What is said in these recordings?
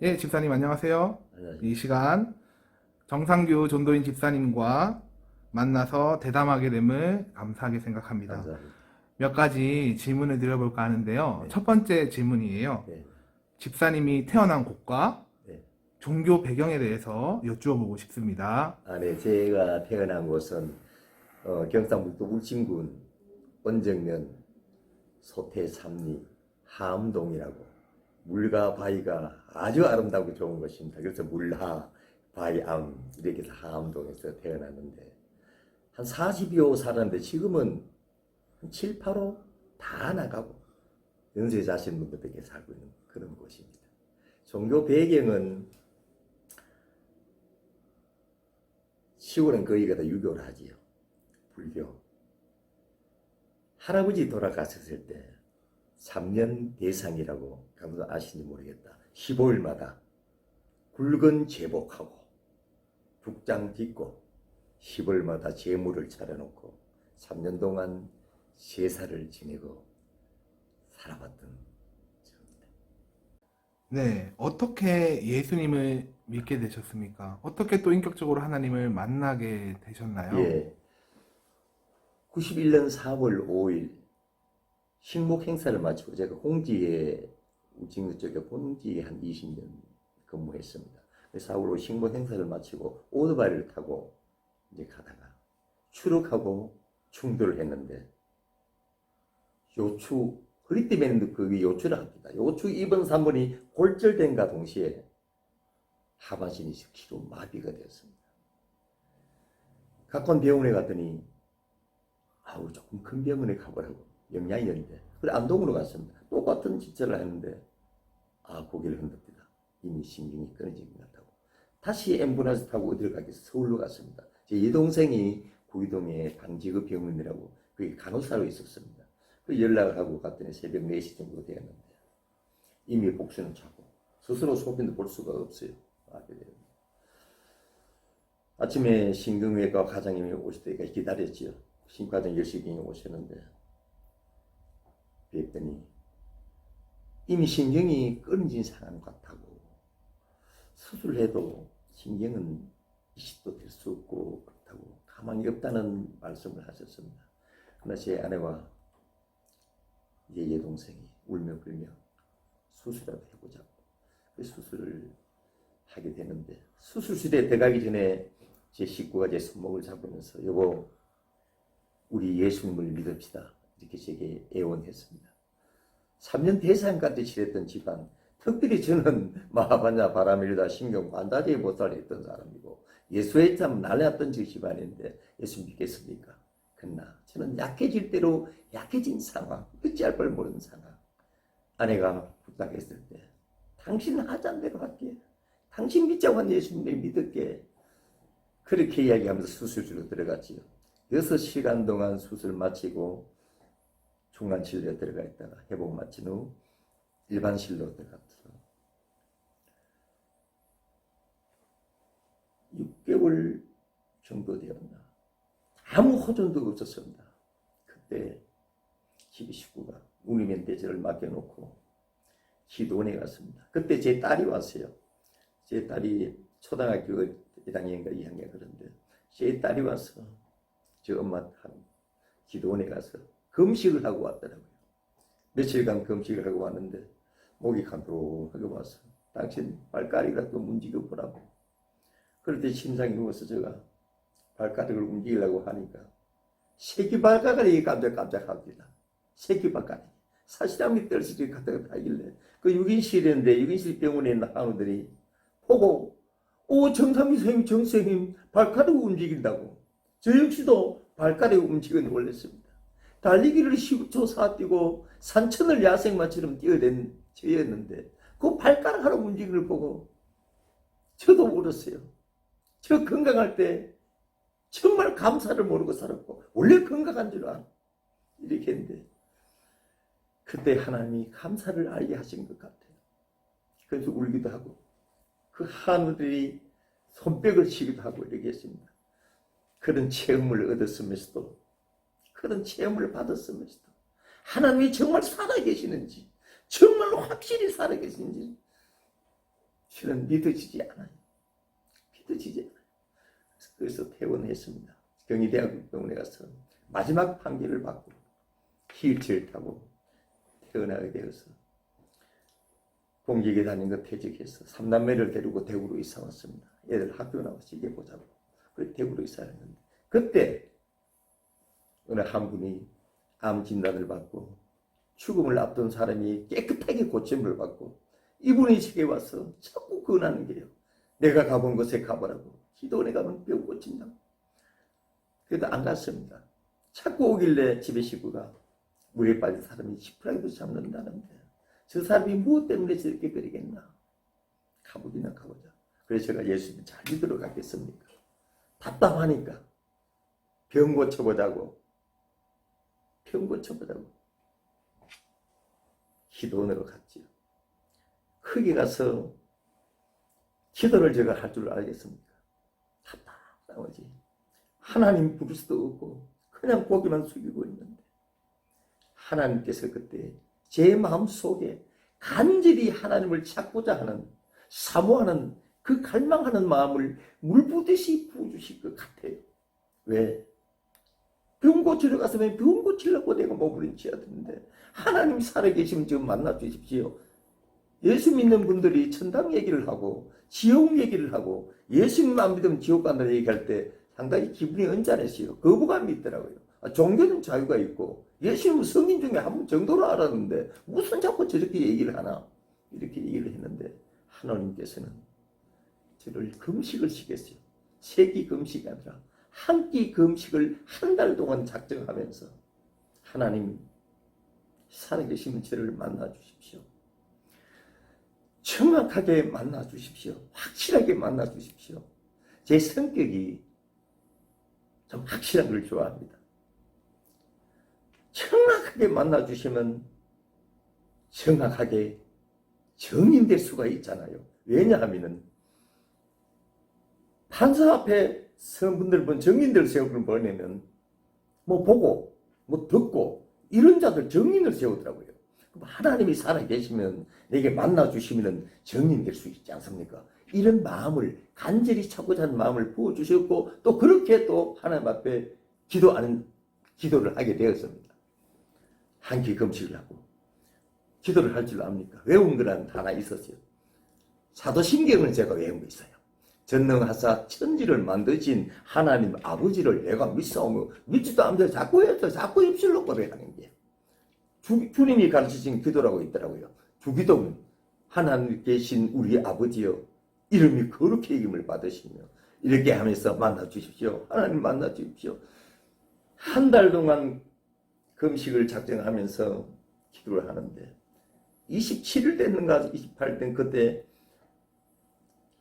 예, 집사님 안녕하세요. 이 시간 정상규 전도인 집사님과 만나서 대담하게 됨을 감사하게 생각합니다. 감사합니다. 몇 가지 질문을 드려볼까 하는데요. 네. 첫 번째 질문이에요. 네. 집사님이 태어난 곳과 네. 종교 배경에 대해서 여쭈어보고 싶습니다. 네. 제가 태어난 곳은 경상북도 울진군 원정면 소태 삼리 하암동이라고 물과 바위가 아주 아름답고 좋은 곳입니다. 그래서 물하, 바위암 이렇게 해서 하암동에서 태어났는데 한 40여 살았는데 지금은 한 7, 8호 다 나가고 연세 자신 분들에게 살고 있는 그런 곳입니다. 종교 배경은 시골은 거의가 다 유교를 하지요. 불교. 할아버지 돌아가셨을 때 3년 대상이라고 아무도 아시는지 모르겠다. 15일마다 굵은 제복하고 북장 딛고 15일마다 제물을 차려놓고 3년 동안 제사를 지내고 살아봤던 겁니다. 네, 어떻게 예수님을 믿게 되셨습니까? 어떻게 또 인격적으로 하나님을 만나게 되셨나요? 예. 91년 4월 5일 식목 행사를 마치고 제가 홍지에 울진구 쪽에 홍지에 한 20년 근무했습니다. 4월 5일 식목 행사를 마치고 오토바이를 타고 이제 가다가 추락하고 충돌을 했는데 요추 허리띠 매는 그 요추를 합니다. 요추 2번 3번이 골절된과 동시에 하반신이 즉시로 마비가 되었습니다. 가까운 병원에 갔더니 조금 큰 병원에 가보라고 영양이었는데 그래 안동으로 갔습니다. 똑같은 지체를 했는데 고개를 흔듭니다. 이미 신경이 끊어진 것 같다고 다시 앰뷸런스 타고 어디를 가겠어 서울로 갔습니다. 제 여동생이 구이동에 방지구 병원이라고 거기 간호사로 있었습니다. 그 연락을 하고 갔더니 새벽 4시 정도 되었는데 이미 복수는 차고 스스로 소변도 볼 수가 없어요. 아침에 신경외과 과장님이 오실 때까지 기다렸지요. 신과장 10시경에 오셨는데 뵀더니 이미 신경이 끊어진 상황 같다고 수술해도 신경은 이식도 될 수 없고 그렇다고 가망이 없다는 말씀을 하셨습니다. 그러나 제 아내와 이제 여동생이 울며불며 수술이라도 해보자고 그 수술을 하게 되는데 수술실에 들어가기 전에 제 식구가 제 손목을 잡으면서 여보 우리 예수님을 믿읍시다 이렇게 제게 애원했습니다. 3년 대상까지 치렀던 집안 특별히 저는 마하반야 바라밀다 신경 관다리에 못살 했던 사람이고 예수의 참 날렸던 저 집안인데 예수 믿겠습니까? 그러나 저는 약해질 대로 약해진 상황 어찌할 걸 모르는 상황 아내가 부탁했을 때 당신 하자는 대로 할게 당신 믿자고 예수님을 믿을게 그렇게 이야기하면서 수술실로 들어갔지요. 6시간 동안 수술 마치고 중간실에 들어가 있다가 회복 마친 후 일반실로 들어갔죠. 6개월 정도 되었나. 아무 호전도 없었습니다. 그때 집에 식구가 우리면 대제를 맡겨놓고 기도원에 갔습니다. 그때 제 딸이 왔어요. 제 딸이 초등학교 1학년인가 2학년 그런데 제 딸이 와서 저 엄마 기도원에 가서 금식을 하고 왔더라고요. 며칠간 금식을 하고 왔는데 목이 간도하게 와서 당신 발가락이라도 움직여 보라고. 그럴 때 심장이 누워서 제가 발가락을 움직이려고 하니까 새끼 발가락이 깜짝깜짝합니다. 새끼 발가락이. 사시람이 떨어지게 갔다가 하길래 그 6인실인데 6인실 병원에 있는 한우들이 보고 정삼이 선생님 정선생님 발가락을 움직인다고. 저 역시도 발가락이 움직여 놀랐습니다. 달리기를 10초 사뛰고 산천을 야생마처럼 뛰어낸 저였는데 그 발가락 하나 움직이는 걸 보고 저도 울었어요. 저 건강할 때 정말 감사를 모르고 살았고 원래 건강한 줄 알아. 이렇게 했는데 그때 하나님이 감사를 알게 하신 것 같아요. 그래서 울기도 하고 그 한우들이 손뼉을 치기도 하고 이렇게 했습니다. 그런 체험을 얻었으면서도 그런 체험을 받았으면서도 하나님이 정말 살아계시는지 정말로 확실히 살아계시는지 실은 믿어지지 않아요. 믿어지지 않아요. 그래서 퇴원했습니다. 경희대학병원에 가서 마지막 판결을 받고 휠체어를 타고 퇴원하게 되어서 공직에 다닌 거 퇴직해서 3남매를 데리고 대구로 이사 왔습니다. 애들 학교 나와서 이게 보자고. 그래서 대구로 이사했는데 그때 어느 한 분이 암 진단을 받고 죽음을 앞둔 사람이 깨끗하게 고침을 받고 이분이 제게 와서 자꾸 권하는 게요. 내가 가본 곳에 가보라고. 기도원에 가면 병 고친다고. 그래도 안 갔습니다. 자꾸 오길래 집에 식구가 물에 빠진 사람이 10%라도 잡는다는데 저 사람이 무엇 때문에 저렇게 그러겠나. 가보기나 가보자. 그래서 제가 예수님 잘 믿으러 가겠습니까? 답답하니까 병 고쳐보자고. 병 고쳐보자고. 기도원으로 갔지요. 거기 가서 기도를 제가 할 줄 알겠습니까? 답답하지. 하나님 부를 수도 없고 그냥 고개만 숙이고 있는데 하나님께서 그때 제 마음속에 간절히 하나님을 찾고자 하는 사모하는 그 갈망하는 마음을 물부듯이 부어주실 것 같아요. 왜? 병 고치러 갔으면 병 고치려고 내가 몸부림쳐야 되는데 하나님 살아계시면 좀 만나주십시오. 예수 믿는 분들이 천당 얘기를 하고 지옥 얘기를 하고 예수님 안 믿으면 지옥 간다는 얘기할 때 상당히 기분이 언짢으시요. 거부감이 있더라고요. 종교는 자유가 있고 예수님은 성인 중에 한 분 정도로 알았는데 무슨 자꾸 저렇게 얘기를 하나 이렇게 얘기를 했는데 하나님께서는 저를 금식을 시켰어요. 세끼 금식이 아니라 한 끼 금식을 한 달 동안 작정하면서 하나님 살아계시는 저를 만나 주십시오. 정확하게 만나 주십시오. 확실하게 만나 주십시오. 제 성격이 좀 확실한 걸 좋아합니다. 정확하게 만나 주시면 정확하게 정인될 수가 있잖아요. 왜냐하면 판사 앞에 성분들 본 정인들 세우는 보내면 뭐 보고 뭐 듣고 이런 자들 정인을 세우더라고요. 그럼 하나님이 살아계시면 내게 만나 주시면 정인될 수 있지 않습니까? 이런 마음을 간절히 찾고자 하는 마음을 부어주셨고 또 그렇게 또 하나님 앞에 기도를 하게 되었습니다. 한 끼 금식을 하고 기도를 할 줄 압니까? 외운 거란 하나 있었어요. 사도신경을 제가 외운 거 있어요. 전능하사 천지를 만드신 하나님 아버지를 내가 믿사오며 믿지도 않는데 자꾸 해서 자꾸 입술로 고백하는 게 주님이 가르치신 기도라고 있더라고요. 주기도문 하나님 계신 우리 아버지여 이름이 거룩히 여김을 받으시며 이렇게 하면서 만나 주십시오. 하나님 만나 주십시오. 한 달 동안 금식을 작정하면서 기도를 하는데 27일 됐는가 28일 그때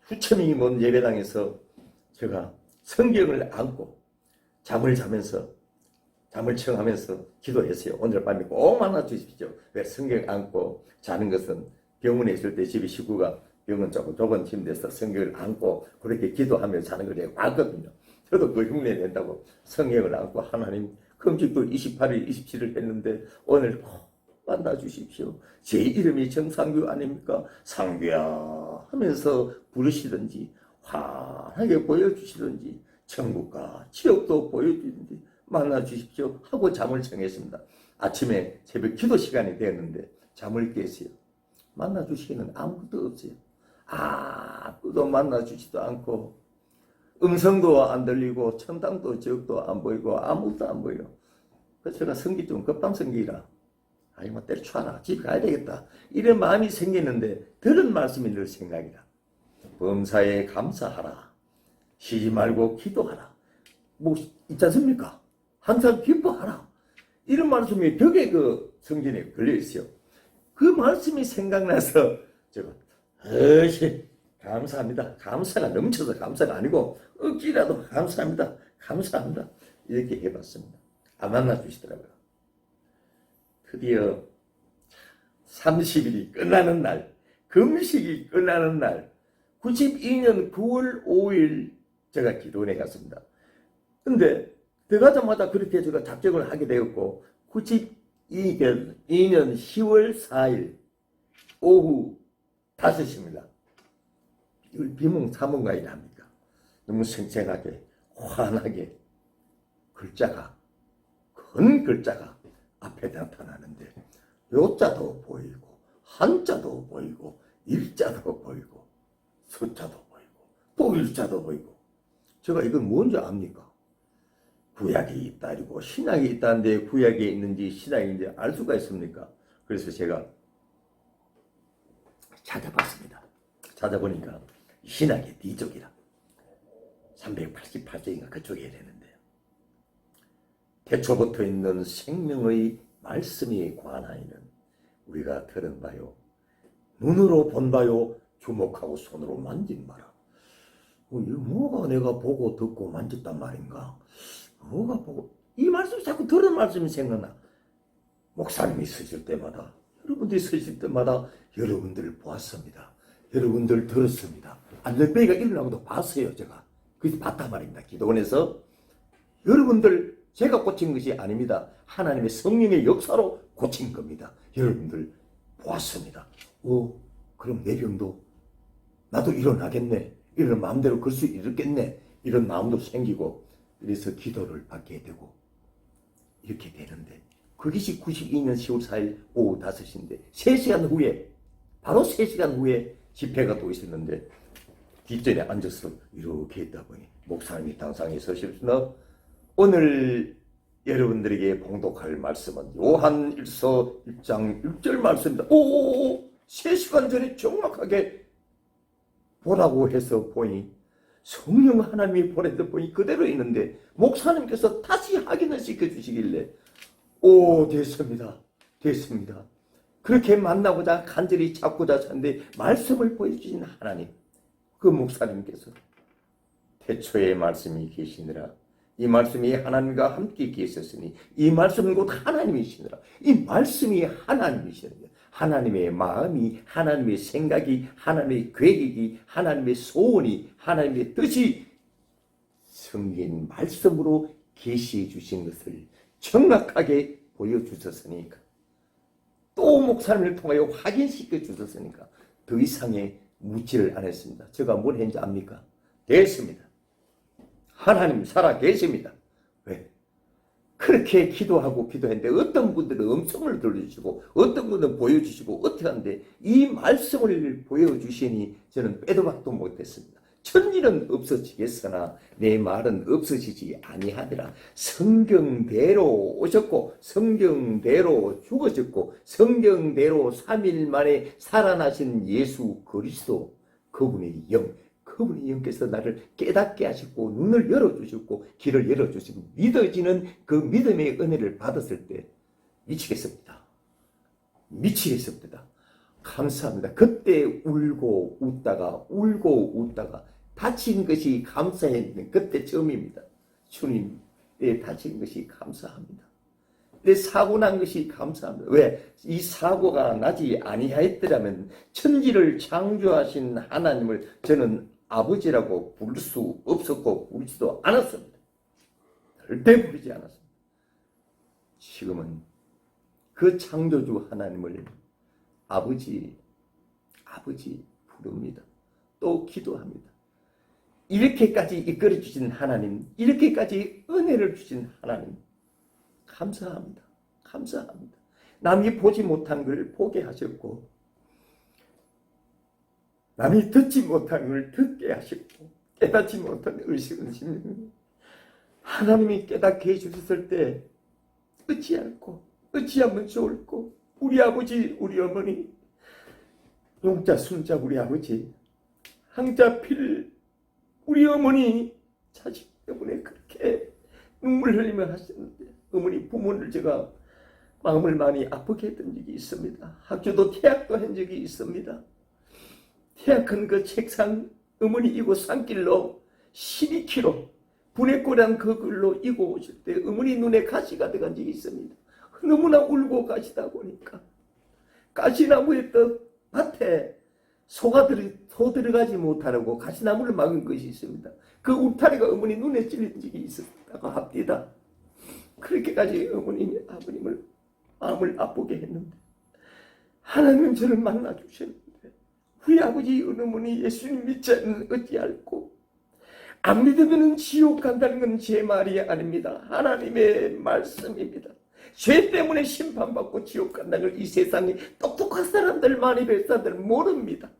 수천명이 모은 예배당에서 제가 성경을 안고 잠을 청하면서 기도했어요. 오늘 밤에 꼭 만나 주십시오. 왜 성경 안고 자는 것은 병원에 있을 때 집에 식구가 병원 조금 좁은 침대에서 성경을 안고 그렇게 기도하며 자는 걸 내가 봤거든요. 저도 그 흉내 낸다고 성경을 안고 하나님 금식도 28일, 27일 했는데 오늘 꼭 만나 주십시오. 제 이름이 정상규 아닙니까? 상규야 하면서 부르시든지 환하게 보여주시든지 천국과 지옥도 보여주든지 만나 주십시오 하고 잠을 청했습니다. 아침에 새벽 기도 시간이 되었는데 잠을 깼어요. 만나 주시기는 아무것도 없어요. 아무도 만나 주지도 않고 음성도 안 들리고 천당도 지옥도 안 보이고 아무것도 안 보여요. 그래서 제가 성기 좀 급담성기라 아니 뭐 때려쳐라 집에 가야 되겠다 이런 마음이 생기는데 들은 말씀이 늘 생각이다. 범사에 감사하라. 쉬지 말고 기도하라. 뭐 있지 않습니까? 항상 기뻐하라. 이런 말씀이 벽에 그 성전에 걸려 있어요. 그 말씀이 생각나서 제가 감사합니다. 감사가 넘쳐서 감사가 아니고 억지라도 감사합니다. 감사합니다. 이렇게 해봤습니다. 안 만나 주시더라고요. 드디어 30일이 끝나는 날, 금식이 끝나는 날, 92년 9월 5일 제가 기도원에 갔습니다. 근데 들어가자마자 그렇게 제가 작정을 하게 되었고 92년 10월 4일 오후 5시입니다. 늘 비몽사몽가 일합니까? 너무 생생하게 환하게 글자가 큰 글자가 앞에 나타나는데 요자도 보이고 한자도 보이고 일자도 보이고 숫자도 보이고 또 일자도 보이고 제가 이건 뭔지 압니까? 구약이 있다리고 신약이 있다는데 구약에 있는지 신약에 있는지 알 수가 있습니까? 그래서 제가 찾아봤습니다. 찾아보니까 신약의 뒤쪽이라 388쪽인가 그쪽에 되는데요. 태초부터 있는 생명의 말씀에 관하여는 우리가 들은 바요 눈으로 본 바요 주목하고 손으로 만진 바라. 이거 뭐가 내가 보고 듣고 만졌단 말인가? 뭐가 보고 이 말씀이 자꾸 들은 말씀이 생각나. 목사님이 쓰실 때마다 여러분들이 쓰실 때마다 여러분들을 보았습니다. 여러분들 들었습니다. 알레베이가 일어나고도 봤어요. 제가 그래서 봤단 말입니다. 기도원에서 여러분들 제가 고친 것이 아닙니다. 하나님의 성령의 역사로 고친 겁니다. 여러분들 보았습니다. 그럼 내 병도 나도 일어나겠네. 이런 마음대로 걸 수 있겠네. 이런 마음도 생기고 그래서 기도를 받게 되고 이렇게 되는데 그것이 92년 10월 4일 오후 5시인데 3시간 후에 바로 3시간 후에 집회가 또 있었는데 뒷전에 앉아서 이렇게 있다 보니 목사님이 당상에 서시면서 오늘 여러분들에게 봉독할 말씀은 요한일서 1장 1절 말씀입니다. 3시간 전에 정확하게 보라고 해서 보니 성령 하나님이 보내듯 보니 그대로 있는데 목사님께서 다시 확인을 시켜주시길래 됐습니다. 그렇게 만나고자 간절히 찾고자 하는데 말씀을 보여주신 하나님 그 목사님께서 태초에 말씀이 계시느라 이 말씀이 하나님과 함께 계셨으니 이 말씀은 곧 하나님이시느라 이 말씀이 하나님이시느라 하나님의 마음이 하나님의 생각이 하나님의 계획이 하나님의 소원이 하나님의 뜻이 성경 말씀으로 계시해 주신 것을 정확하게 보여주셨으니까 또 목사님을 통하여 확인시켜 주셨으니까 더 이상의 묻지를 안 했습니다. 제가 뭘 했는지 압니까? 됐습니다. 하나님 살아 계십니다. 왜? 그렇게 기도했는데 어떤 분들은 음성을 들려주시고 어떤 분들은 보여주시고 어떻게 하는데 이 말씀을 보여주시니 저는 빼도 박도 못했습니다. 천일은 없어지겠으나 내 말은 없어지지 아니하더라. 성경대로 오셨고 성경대로 죽으셨고 성경대로 3일 만에 살아나신 예수 그리스도 그분의 영께서 나를 깨닫게 하시고 눈을 열어주셨고 길을 열어주시고 믿어지는 그 믿음의 은혜를 받았을 때 미치겠습니다. 감사합니다. 그때 울고 웃다가 다친 것이 감사했는데 그때 처음입니다. 주님, 내 다친 것이 감사합니다. 내 사고 난 것이 감사합니다. 왜? 이 사고가 나지 아니하였더라면 천지를 창조하신 하나님을 저는 아버지라고 부를 수 없었고 부르지도 않았습니다. 절대 부르지 않았습니다. 지금은 그 창조주 하나님을 아버지 부릅니다. 또 기도합니다. 이렇게까지 이끌어 주신 하나님, 이렇게까지 은혜를 주신 하나님 감사합니다. 남이 보지 못한 걸 보게 하셨고 남이 듣지 못한 걸 듣게 하셨고 깨닫지 못한 의식은 하나님이 깨닫게 해주셨을 때 어찌하면 좋을꼬. 우리 아버지 우리 어머니 용자 순자 우리 아버지 항자 필 우리 어머니 자식 때문에 그렇게 눈물 흘리며 하셨는데 어머니 부모를 제가 마음을 많이 아프게 했던 적이 있습니다. 학교도 퇴학도 한 적이 있습니다. 퇴학한 그 책상 어머니 이고 산길로 12km 분해골한 그 길로 이고 오실 때 어머니 눈에 가시가 들어간 적이 있습니다. 너무나 울고 가시다 보니까 가시나무에 떡 밭에 소 들어가지 못하고 가시나무를 막은 것이 있습니다. 그 울타리가 어머니 눈에 찔린 적이 있었다고 합니다. 그렇게까지 아버님을 마음을 아프게 했는데 하나님은 저를 만나 주셨는데 우리 아버지 어머니 예수님 믿지 않는 어찌할꼬. 안 믿으면 지옥 간다는 건 제 말이 아닙니다. 하나님의 말씀입니다. 죄 때문에 심판받고 지옥 간다는 걸 이 세상에 똑똑한 사람들, 마니페스타들 모릅니다.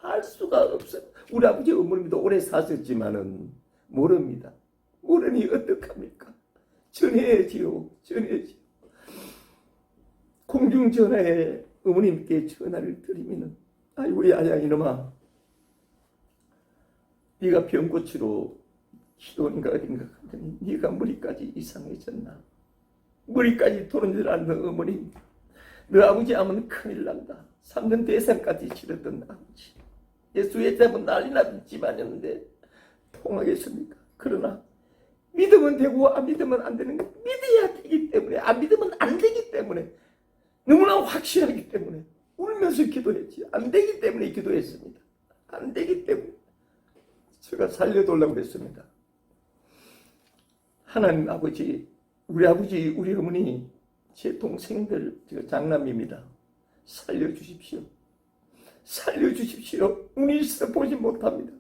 알 수가 없어요. 우리 아버지 어머님도 오래 사셨지만은 모릅니다. 모르니 어떡합니까? 전해야지요. 전해야지요. 공중전화에 어머님께 전화를 드리면은, 아이고 야야 이놈아, 네가 병고치로 기도인가 어딘가 갔더니 네가 머리까지 이상해졌나? 머리까지 도는 줄 아는 어머님, 너 아버지 하면 큰일 난다. 3년 대상까지 치렀던 아버지, 예수의 잡은 난리나던 집안이었는데 통하겠습니까? 그러나 믿으면 되고 안 믿으면 안 되는 거, 믿어야 되기 때문에, 안 믿으면 안 되기 때문에, 너무나 확실하기 때문에 울면서 기도했지. 안 되기 때문에 기도했습니다. 안 되기 때문에 제가 살려달라고 했습니다. 하나님 아버지, 우리 아버지, 우리 어머니, 제 동생들, 제가 장남입니다. 살려주십시오. 살려주십시오. 눈이 있어 보지 못합니다.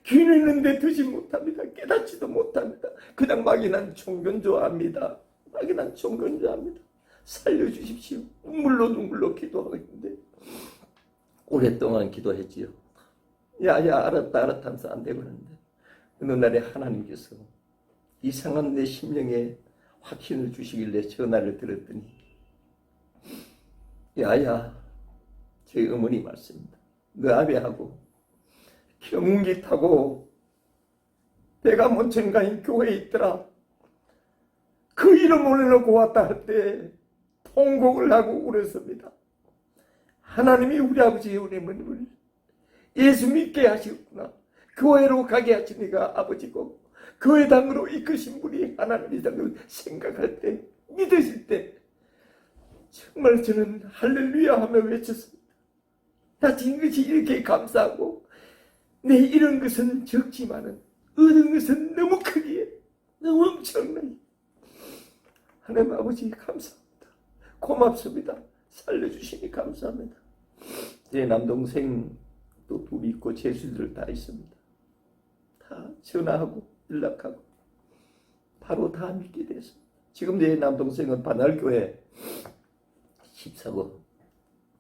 귀는 있는데 듣지 못합니다. 깨닫지도 못합니다. 그냥 막연한 종교 좋아합니다. 막연한 종교 좋아합니다. 살려주십시오. 눈물로 기도하고 있는데 오랫동안 기도했지요. 야야 알았다 하면서 안 되고 그러는데 어느 날에 하나님께서 이상한 내 심령에 확신을 주시길래 전화를 들었더니, 야야 저희 어머니 말씀입니다. 너 아베하고 경운기 타고 대감원천가인 교회에 있더라. 그 이름 올려놓고 왔다 할 때 통곡을 하고 울었습니다. 하나님이 우리 아버지 우리 어머님을 예수 믿게 하시구나. 교회로 가게 하신 이가 아버지고 교회당으로 이끄신 분이 하나님이라는 생각할 때, 믿으실 때 정말 저는 할렐루야 하며 외쳤습니다. 다친 것이 이렇게 감사하고 내 이런 것은 적지만은 얻은 것은 너무 크기에 너무 엄청나게 하나님 아버지 감사합니다. 고맙습니다. 살려주시니 감사합니다. 제 남동생도 둘이 있고 제수들 다 있습니다. 다 전화하고 연락하고 바로 다 믿게 됐습니다. 지금 내 남동생은 반알교회 집사고,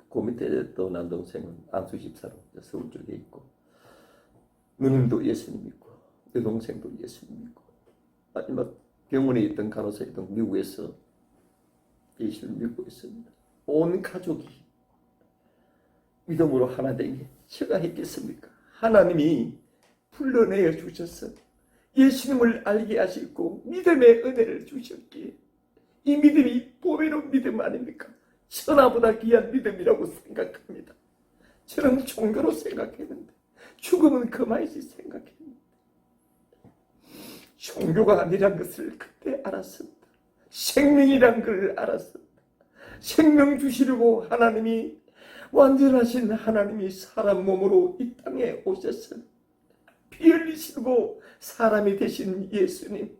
그 밑에 또 남동생은 안수 집사로 서울 쪽에 있고, 누님도 예수님 믿고 여동생도 예수님 믿고, 마지막 병원에 있던 간호사였던 미국에서 예수를 믿고 있습니다. 온 가족이 믿음으로 하나 되게 제가 했겠습니까? 하나님이 불러내어 주셔서 예수님을 알게 하시고 믿음의 은혜를 주셨기에 이 믿음이 보배로운 믿음 아닙니까? 천하보다 귀한 믿음이라고 생각합니다. 저는 종교로 생각했는데 죽음은 그만이지 생각했는데 종교가 아니란 것을 그때 알았습니다. 생명이란 걸 알았습니다. 생명 주시려고 하나님이, 완전하신 하나님이 사람 몸으로 이 땅에 오셔서 피 흘리시고 사람이 되신 예수님,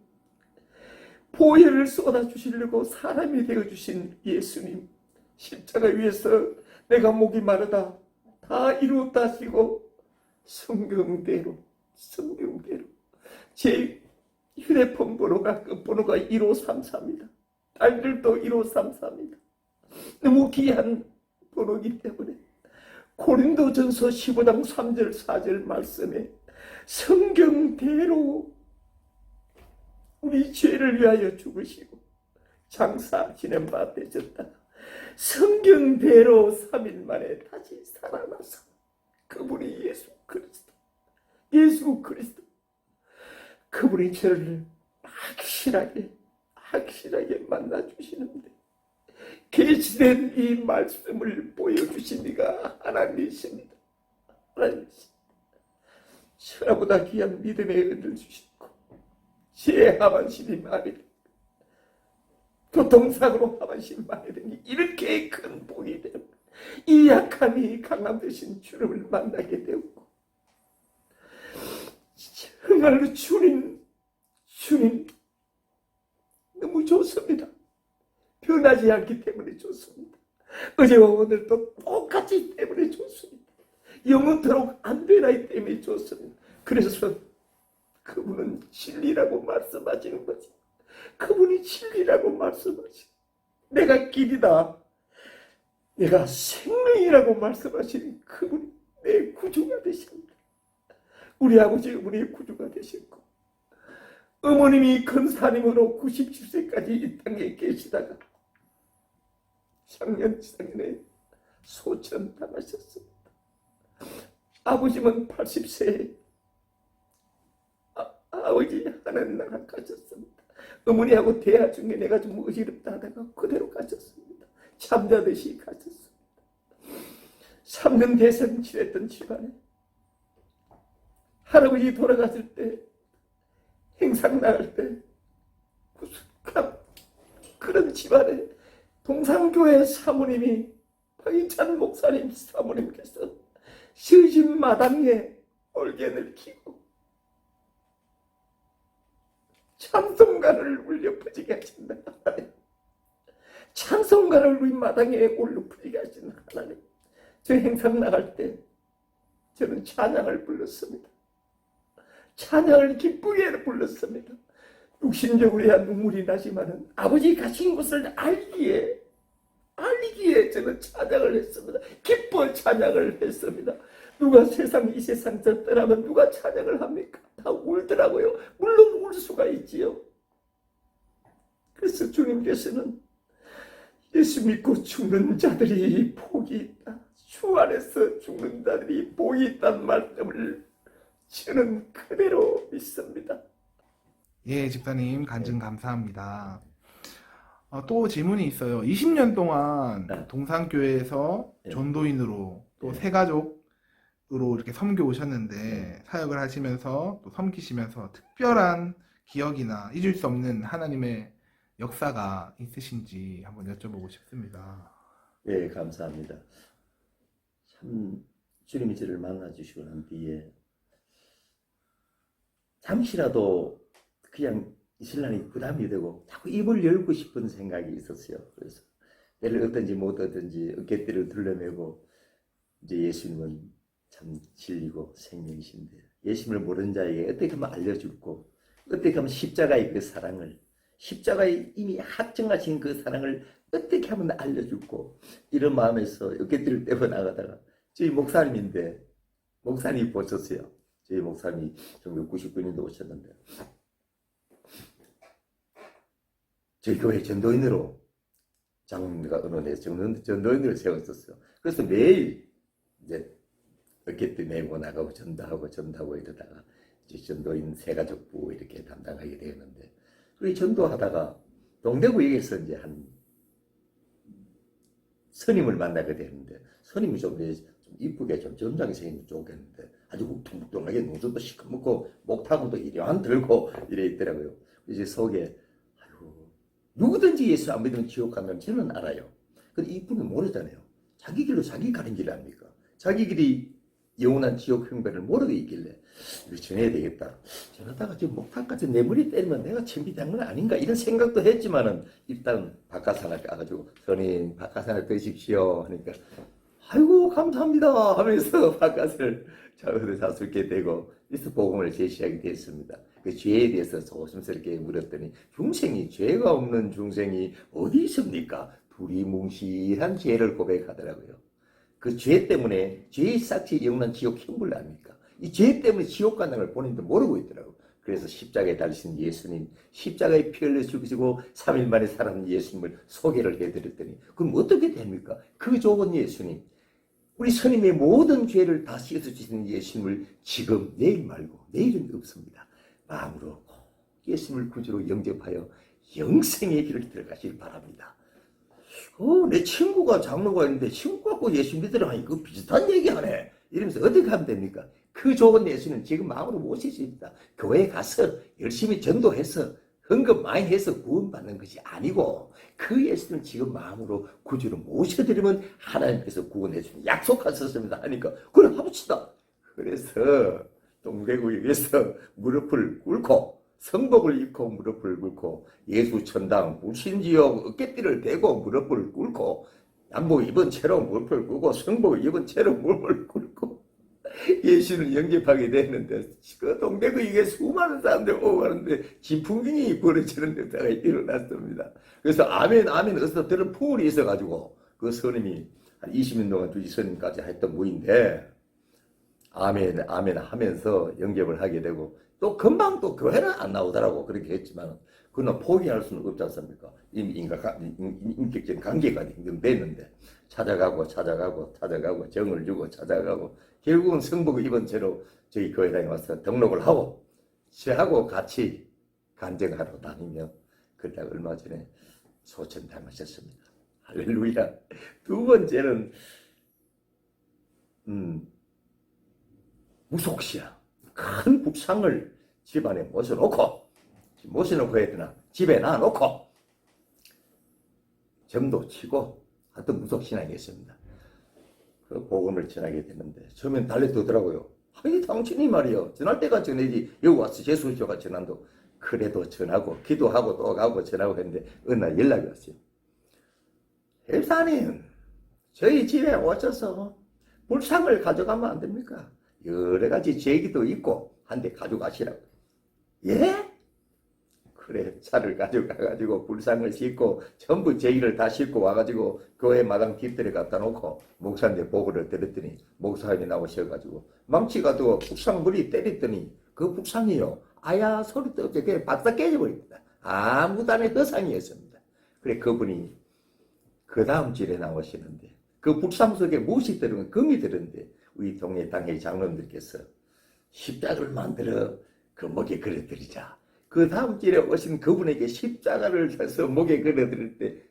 보혈을 쏟아주시려고 사람이 되어주신 예수님, 십자가 위에서 내가 목이 마르다 다 이루었다 하시고 성경대로 제 휴대폰 번호가 끝번호가 1534입니다. 딸들도 1534입니다. 너무 귀한 번호이기 때문에 고린도전서 15장 3절 4절 말씀에 성경대로 우리 죄를 위하여 죽으시고 장사 지낸 바 되셨다. 성경대로 3일 만에 다시 살아나서 그분이 예수 그리스도 그분이 저를 확실하게 만나주시는데 계시된 이 말씀을 보여주신 이가 하나님이십니다. 천하보다 귀한 믿음의 은혜를 주셨고 제 하반신이 마비 되고 교통사고로 하반신 마비되니 이렇게 큰 복이 되고 이 약함이 강함 되신 주님을 만나게 되었고, 정말로 주님 너무 좋습니다. 변하지 않기 때문에 좋습니다. 어제와 오늘도 똑같이 때문에 좋습니다. 영원토록 안 되나이 때문에 줬습니다. 그래서 그분은 진리라고 말씀하시는 거지. 그분이 진리라고 말씀하시는, 내가 길이다, 내가 생명이라고 말씀하시는 그분이 내 구주가 되십니다. 우리 아버지 어머니의 구주가 되셨고, 어머님이 근사님으로 97세까지 이 땅에 계시다가 작년에 소천당하셨습니다. 아버지는 80세에 아버지 하나님 나라 가셨습니다. 어머니하고 대화 중에 내가 좀 어지럽다 하다가 그대로 가셨습니다. 잠자듯이 가셨습니다. 3년 대선 지냈던 집안에 할아버지 돌아갔을 때, 행상 나갈 때 그런 집안에 동산교회 사모님이 박인찬 목사님 사모님께서 시집 마당에 올겐을 키고 찬송가를 울려 퍼지게 하신다 하나님. 찬송가를 우리 마당에 올려 퍼지게 하신 하나님. 저 행상 나갈 때 저는 찬양을 불렀습니다. 찬양을 기쁘게 불렀습니다. 육신적으로야 눈물이 나지만은 아버지 가신 곳을 알기에 저는 찬양을 했습니다. 기뻐 찬양을 했습니다. 누가 이 세상 저 떠나면 누가 찬양을 합니까? 다 울더라고요. 물론 울 수가 있지요. 그래서 주님께서는 예수 믿고 죽는 자들이 복이 있다, 주 안에서 죽는 자들이 복이 있다는 말씀을 저는 그대로 믿습니다. 예, 집사님 간증 감사합니다. 또 질문이 있어요. 20년 동안 네. 동산교회에서 네. 전도인으로 또 네. 새가족으로 이렇게 섬겨 오셨는데 사역을 하시면서 또 섬기시면서 특별한 기억이나 잊을 수 없는 하나님의 역사가 있으신지 한번 여쭤보고 싶습니다. 네, 감사합니다. 참 주님이 저를 만나주시고 난 뒤에 잠시라도 그냥 이 신랑이 부담이 되고 자꾸 입을 열고 싶은 생각이 있었어요. 그래서 때를 얻든지 못 얻든지 어깨띠를 둘러매고, 이제 예수님은 참 진리고 생명이신데 예수님을 모르는 자에게 어떻게 하면 알려줄고, 어떻게 하면 십자가의 그 사랑을, 십자가에 이미 확정하신 그 사랑을 어떻게 하면 알려줄고, 이런 마음에서 어깨띠를 떼고 나가다가 저희 목사님인데, 목사님이 보셨어요. 저희 목사님이 1999년도 오셨는데 저희 교회 전도인으로 장로가 의논해서 전도인으로 세웠었어요. 그래서 매일 이제 어깨띠 메고 나가고 전도하고 이러다가 이제 전도인 새가족부 이렇게 담당하게 되었는데, 우리 전도하다가 동대구역에서 이제 한 스님을 만나게 되는데, 스님이 좀 이쁘게 좀 점장이 생긴 쪽이었는데 아주 욱퉁욱퉁하게 눈썹도 시커멓고 목타구도 이리한 들고 이래 있더라고요. 이제 속에 누구든지 예수 안 믿으면 지옥 간다는 저는 알아요. 근데 이분은 모르잖아요. 자기 길로 자기 가는 길 아닙니까? 자기 길이 영원한 지옥 형벌을 모르고 있길래 이거 전해야 되겠다. 전하다가 지금 목탁까지 내 머리 때리면 내가 천비된 건 아닌가 이런 생각도 했지만은 일단 바깥산을 까가지고 선인 바깥산을 드십시오 하니까 아이고 감사합니다 하면서 바깥을 자수있게 되고 그래서 복음을 제시하게 됐습니다. 그 죄에 대해서 조심스럽게 물었더니 중생이 죄가 없는 중생이 어디 있습니까? 두리뭉실한 죄를 고백하더라고요. 그 죄 때문에 죄의 싹지 영원한 지옥 형벌 아닙니까? 이 죄 때문에 지옥 간다는 걸 본인도 모르고 있더라고요. 그래서 십자가에 달리신 예수님, 십자가에 피 흘려 죽으시고 3일 만에 살아난 예수님을 소개를 해드렸더니 그럼 어떻게 됩니까? 그 좋은 예수님, 우리 스님의 모든 죄를 다 씻어주시는 예수님을 지금 내일 말고 내일은 없습니다. 마음으로 예수님을 구주로 영접하여 영생의 길을 들어가시길 바랍니다. 내 친구가 장로가 있는데 친구하고 예수 믿으라 하니 그 비슷한 얘기하네. 이러면서 어떻게 하면 됩니까? 그 좋은 예수는 지금 마음으로 모시십니다. 교회에 가서 열심히 전도해서 헌금 많이 해서 구원받는 것이 아니고 그 예수는 지금 마음으로 구주로 모셔드리면 하나님께서 구원해 주는 약속하셨습니다 하니까 그래 합시다. 그래서 동대구역에서 무릎을 꿇고 성복을 입고 무릎을 꿇고 예수 천당 불신지옥 어깨띠를 대고 무릎을 꿇고 남복 입은 채로 무릎을 꿇고 성복 입은 채로 무릎을 꿇고 예수를 영접하게 됐는데 그 동대구역에 수많은 사람들이 오고 가는데 진풍경이 벌어지는 데가 일어났습니다. 그래서 아멘 아멘 어서 들은 풍울이 있어가지고 그 스님이 한 20년 동안 두지 스님까지 했던 모인데 아멘 아멘 하면서 영접을 하게 되고 또 금방 또 교회는 안 나오더라고. 그렇게 했지만 그는 포기할 수는 없지 않습니까? 이미 인격적인 관계가 됐는데 찾아가고 정을 주고 찾아가고 결국은 성복 입은 채로 저희 교회당에 와서 등록을 하고 저하고 같이 간증하러 다니며 그때 얼마 전에 소천당하셨습니다. 할렐루야. 두 번째는 무속시야. 큰 북상을 집안에 모셔놓고 해야 되나 집에 놔놓고 점도 치고 하여튼 무속신앙이었습니다. 그 복음을 전하게 됐는데 처음엔 달래두더라고요. 아니 당신이 말이요 전할 때가 전해지 여기 와서 재수쇼가 전한도 그래도 전하고 기도하고 또 가고 전하고 했는데 어느 날 연락이 왔어요. 집사님 저희 집에 오셔서 불상을 가져가면 안 됩니까? 여러 가지 제기도 있고 한데 가져가시라고. 예? 그래 차를 가져가가지고 불상을 싣고 전부 제기를 다 싣고 와가지고 교회 마당 뒷뜰에 갖다 놓고 목사한테 보고를 드렸더니 목사님이 나오셔가지고 망치가 또 북상 머리 때렸더니 그 북상이요 아야 소리도 없이 그냥 바싹 깨져버립니다. 아무도 안 해 허상이었습니다. 그래 그분이 그 다음 질에 나오시는데 그 북상 속에 무엇이 들은 금이 들었는데 우리 동네 당의 장로님들께서 십자가를 만들어 그 목에 걸어드리자. 그 다음 길에 오신 그분에게 십자가를 사서 목에 걸어드릴 때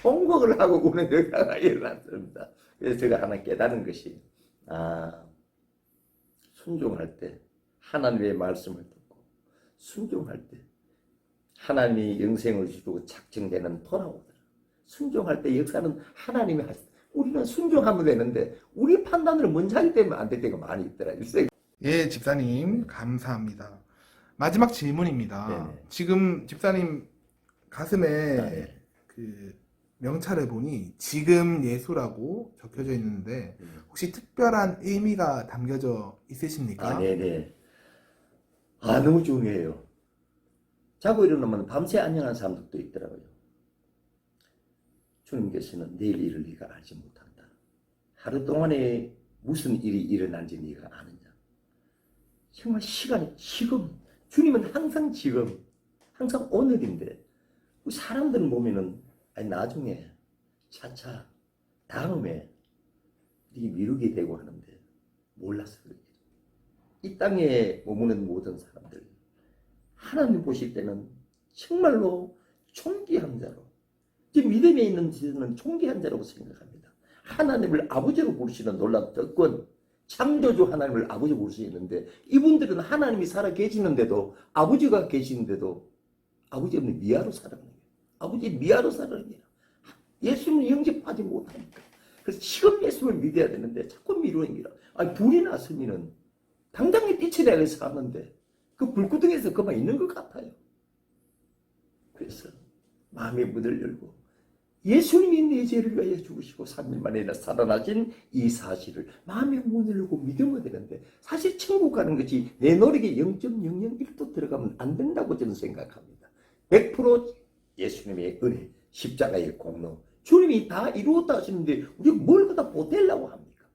통곡을 하고 우는 여자가 일어났습니다. 그래서 제가 하나 깨달은 것이 순종할 때 하나님의 말씀을 듣고 순종할 때 하나님이 영생을 주고 작정되는 돌아오더라. 순종할 때 역사는 하나님이 하시다. 우리는 순종하면 되는데 우리 판단을 먼저 하기 때문에 안 될 때가 많이 있더라. 예, 집사님 감사합니다. 마지막 질문입니다. 네네. 지금 집사님 가슴에 네. 그 명찰을 보니 지금 예수라고 적혀져 있는데 혹시 특별한 의미가 담겨져 있으십니까? 네네. 너무 중요해요. 자고 일어나면 밤새 안녕한 사람들도 있더라고요. 주님께서는 내일 일을 네가 알지 못한다. 하루 동안에 무슨 일이 일어난지 네가 아느냐. 정말 시간이 지금. 주님은 항상 지금, 항상 오늘인데 사람들은 보면은 나중에, 차차, 다음에 이게 미루게 되고 하는데 몰라서 그래요. 이 땅에 머무는 모든 사람들 하나님 보실 때는 정말로 존귀한 자로 지금 믿음에 있는 저는 존귀한 자라고 생각합니다. 하나님을 아버지로 부르시는 놀라운 특권 창조주 하나님을 아버지 부를 수 있는데 이분들은 하나님이 살아 계시는데도 아버지가 계시는데도 아버지 없는 미아로 살아가는 거예요. 아버지 미아로 살아가는 거예요. 예수님을 영접하지 못하니까. 그래서 지금 예수를 믿어야 되는데 자꾸 미루는 거라. 불이 났으면은 당장에 뛰쳐내려서 하는데 그 불구덩이에서 그만 있는 것 같아요. 그래서 마음의 문을 열고 예수님이 내 죄를 위하여 죽으시고 3일 만에 살아나신 이 사실을 마음의 문을 열고 믿으면 되는데 사실 천국 가는 것이 내 노력에 0.001도 들어가면 안 된다고 저는 생각합니다. 100% 예수님의 은혜, 십자가의 공로, 주님이 다 이루었다 하시는데 우리가 뭘 갖다 보태려고 합니까?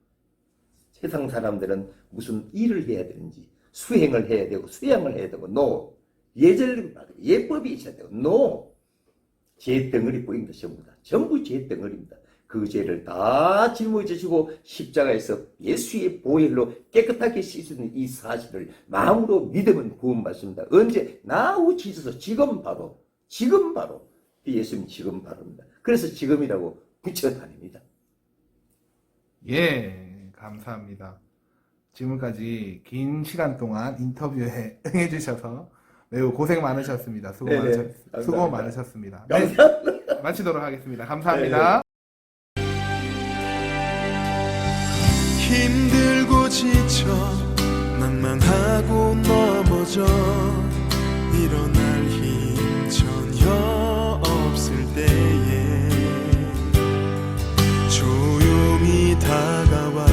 세상 사람들은 무슨 일을 해야 되는지 수행을 해야 되고 수양을 해야 되고 no. 예법이 있어야 되고 no. 죄 덩어리 뿌린 전부다. 전부 죄 덩어리입니다. 그 죄를 다 짊어져 주시고 십자가에서 예수의 보혈로 깨끗하게 씻는 이 사실을 마음으로 믿으면 구원받습니다. 언제? Now Jesus. 지금 바로 예수님 지금 바로입니다. 그래서 지금이라고 붙여다닙니다. 예, 감사합니다. 지금까지 긴 시간 동안 인터뷰에 응해주셔서 매우 고생 많으셨습니다. 수고 많으셨습니다. 네, 마치도록 하겠습니다. 감사합니다. 힘들고 지쳐 망망하고 넘어져 일어날 힘 전혀 없을 때에 조용히 다가와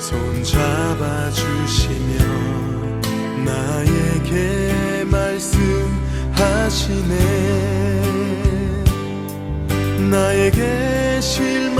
손잡아 나에게 말씀하시네. 나에게 실